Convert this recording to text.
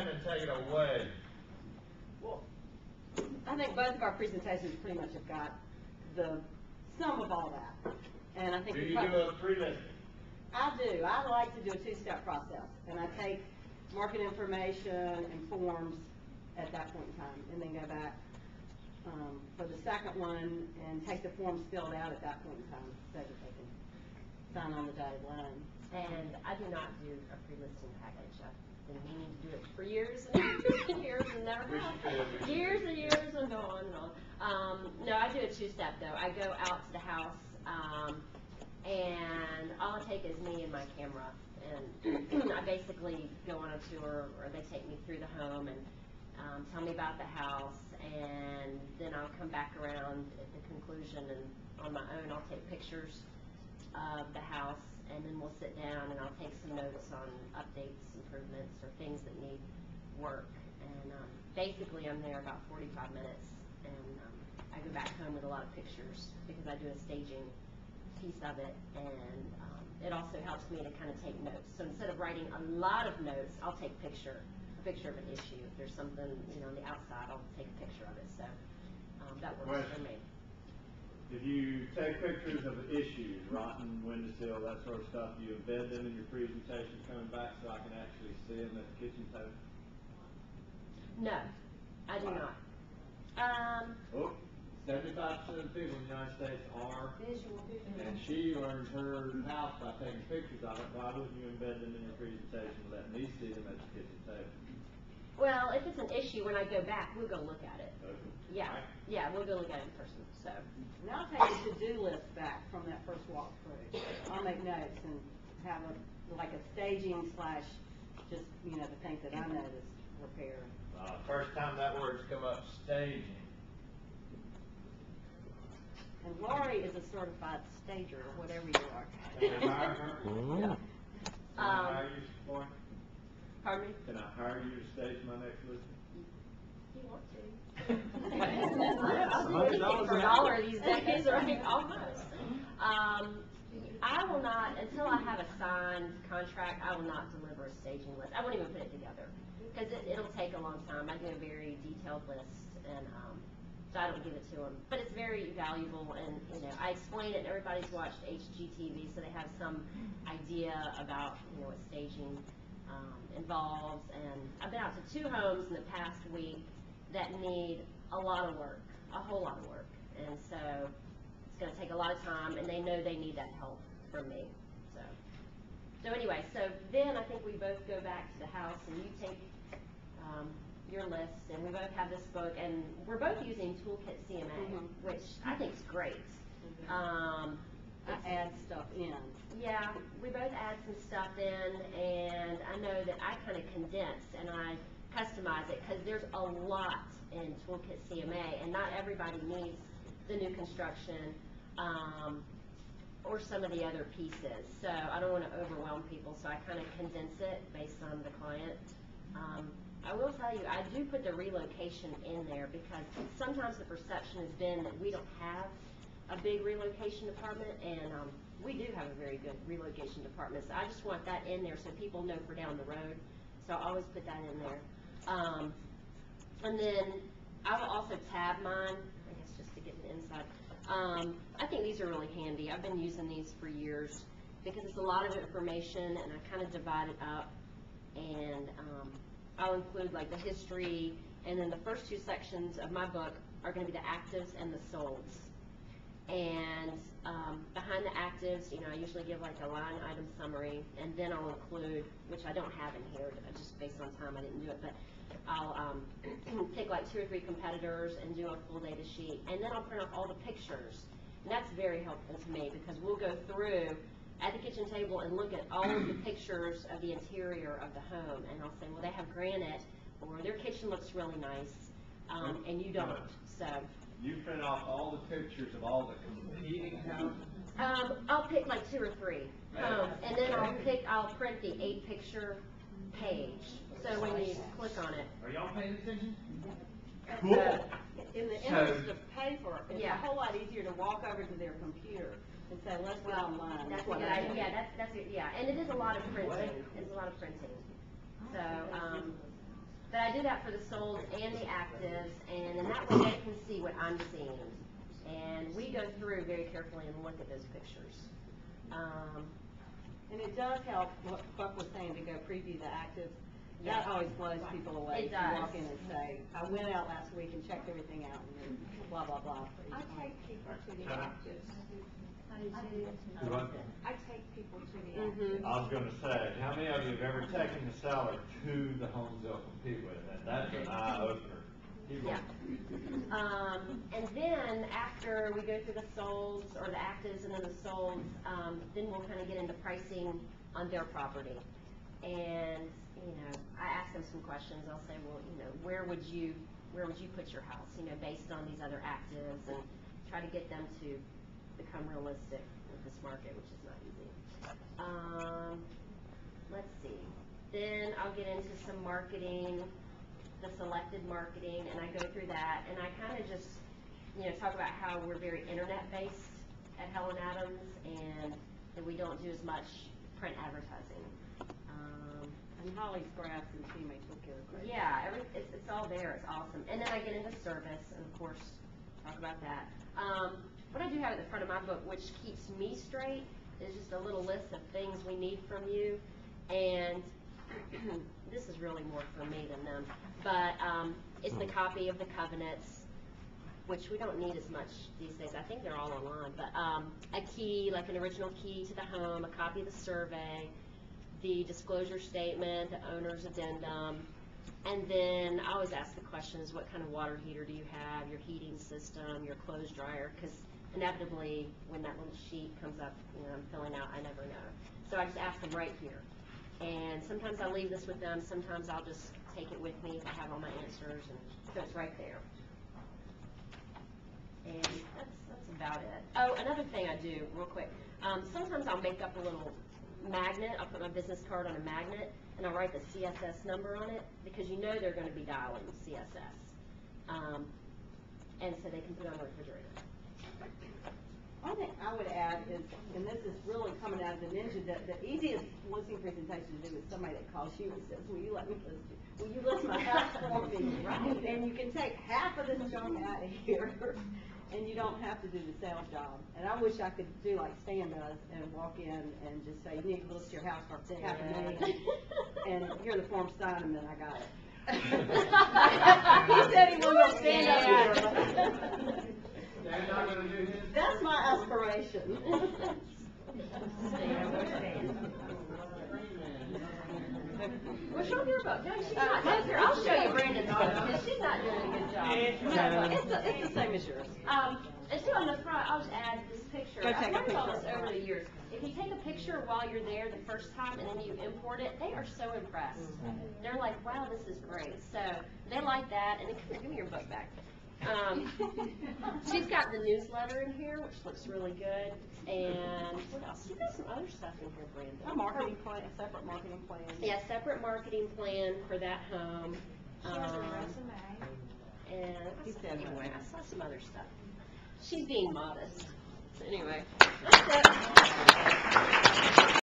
ahead and take it away. Well, I think both of our presentations pretty much have got the sum of all that. And I think Do you do a pre-listing? I do. I like to do a two-step process, and I take market information and forms at that point in time, and then go back for the second one and take the forms filled out at that point in time so that they can sign on the dotted line. And I do not do a pre-listing package. I've been meaning to do it for years and years and never have. Years and years and go on and on. No, I do a two-step though. I go out to the house, and all I take is me and my camera, and I basically go on a tour, or they take me through the home and tell me about the house, and then I'll come back around at the conclusion, and on my own I'll take pictures of the house, and then we'll sit down and I'll take some notes on updates, improvements, or things that need work. And basically I'm there about 45 minutes, and I go back home with a lot of pictures because I do a staging piece of it, and it also helps me to kind of take notes. So instead of writing a lot of notes, I'll take a picture of an issue. If there's something, on the outside, I'll take a picture of it. So that works for me. If you take pictures of issues, rotten windowsill, that sort of stuff, you embed them in your presentation coming back so I can actually see them at the kitchen table? No, I do not. 75% of the people in the United States are Visual. and she learned her house by taking pictures of it. Why wouldn't you embed them in your presentation and let me see them at the kitchen table? Well, if it's an issue, when I go back, we'll go look at it. Okay. Yeah, we'll go look at it in person. So. And I'll take a to-do list back from that first walkthrough. I'll make notes and have like a staging slash just, the things that I noticed, repair. First time that word's come up, staging. And Lori is a certified stager, or whatever you are. Can I hire her? Yeah. Can I hire you, boy? Pardon me? Can I hire you to stage my next listing? You want to? For $1 these days, right? Almost. I will not, until I have a signed contract, I will not deliver a staging list. I won't even put it together because it'll take a long time. I do a very detailed list, and so I don't give it to them. But it's very valuable, and I explain it. And everybody's watched HGTV, so they have some idea about what staging involves. And I've been out to 2 homes in the past week that need a lot of work, a whole lot of work, and so it's going to take a lot of time, and they know they need that help from me. So anyway, so then I think we both go back to the house, and you take your list, and we both have this book, and we're both using Toolkit CMA, which I think is great. I add stuff in. Yeah, we both add some stuff in, and I know that I kind of condense and I customize it because there's a lot in Toolkit CMA, and not everybody needs the new construction or some of the other pieces. So I don't want to overwhelm people, so I kind of condense it based on the client. I will tell you, I do put the relocation in there because sometimes the perception has been that we don't have a big relocation department, and we do have a very good relocation department. So I just want that in there so people know for down the road. So I always put that in there. And then I will also tab mine, I guess just to get the inside. I think these are really handy. I've been using these for years because it's a lot of information, and I kind of divide it up, and I'll include like the history, and then the first 2 sections of my book are going to be the actives and the solds. And behind the actives, I usually give like a line item summary, and then I'll include, which I don't have in here, just based on time I didn't do it, but I'll take like 2 or 3 competitors and do a full data sheet, and then I'll print off all the pictures. And that's very helpful to me because we'll go through at the kitchen table and look at all of the pictures of the interior of the home, and I'll say, well, they have granite, or their kitchen looks really nice, and you don't. So you print off all the pictures of all the competing houses? I'll pick like 2 or 3 homes, and then I'll print the 8-picture page. So when you click on it. Are y'all paying attention? Cool. In the interest of paper, it's a whole lot easier to walk over to their computer and say, let's go online. That's a good idea. Yeah, that's it. Yeah, and it is a lot of printing. It's a lot of printing. So I do that for the solds and the actives, and in that way they can see what I'm seeing. And we go through very carefully and look at those pictures. And it does help, what Buck was saying, to go preview the actives. Yeah. That always blows people away. It To does. walk in and say, I went out last week and checked everything out, and then blah, blah, blah. I take people to the actives. Do what? I take people to the Mhm. actives. I was gonna say, how many of you have ever taken the seller to the homes they'll compete with? And that's an eye opener. Keep Yeah. going. And then after we go through the solds or the actives and then the solds, then we'll kind of get into pricing on their property. And, you know, I ask them some questions. I'll say, well, you know, where would you put your house, you know, based on these other actives, and try to get them to become realistic with this market, which is not easy. Let's see. Then I'll get into some marketing, the selected marketing, and I go through that, and I kind of just, you know, talk about how we're very internet-based at Helen Adams, and that we don't do as much print advertising. And Holly's graphs and teammates will care great. Yeah, it's all there. It's awesome. And then I get into service, and of course, talk about that. What I do have at the front of my book, which keeps me straight, is just a little list of things we need from you. And this is really more for me than them. But it's the copy of the covenants, which we don't need as much these days. I think they're all online. But a key, like an original key to the home, a copy of the survey, the disclosure statement, the owner's addendum, and then I always ask the questions, what kind of water heater do you have, your heating system, your clothes dryer, because inevitably when that little sheet comes up, you know, I'm filling out, I never know. So I just ask them right here. And sometimes I leave this with them, sometimes I'll just take it with me if I have all my answers, and so it's right there. And that's about it. Oh, another thing I do, real quick, sometimes I'll make up a little magnet. I'll put my business card on a magnet, and I'll write the CSS number on it, because you know they're going to be dialing CSS. And so they can put it on the refrigerator. One thing I would add is, and this is really coming out of the ninja, that the easiest listing presentation to do is somebody that calls you and says, will you let me list it? Will you list my house for me? Right. And you can take half of this junk out of here, and you don't have to do the sales job. And I wish I could do like Stan does and walk in and just say, you need to list your house for $500,000, and here are the forms, sign them, and I got it. He said he wasn't going to stand up here. They're not gonna do his. That's my aspiration. Well, show your book. No, she's not. No, here, I'll show you Brandon's book, because she's not doing a good job. It's the same as yours. And so on the front, I'll just add this picture. Go take a I've learned all picture. this over the years. If you take a picture while you're there the first time and then you import it, they are so impressed. They're like, wow, this is great. So they like that. And then, give me your book back. She's got the newsletter in here, which looks really good. And what else? She's got some other stuff in here, Brandon. A marketing plan, a separate marketing plan. Yeah, separate marketing plan for that home. She has a resume. And He said anyway, that. I saw some other stuff. She's being modest. So anyway, that's it.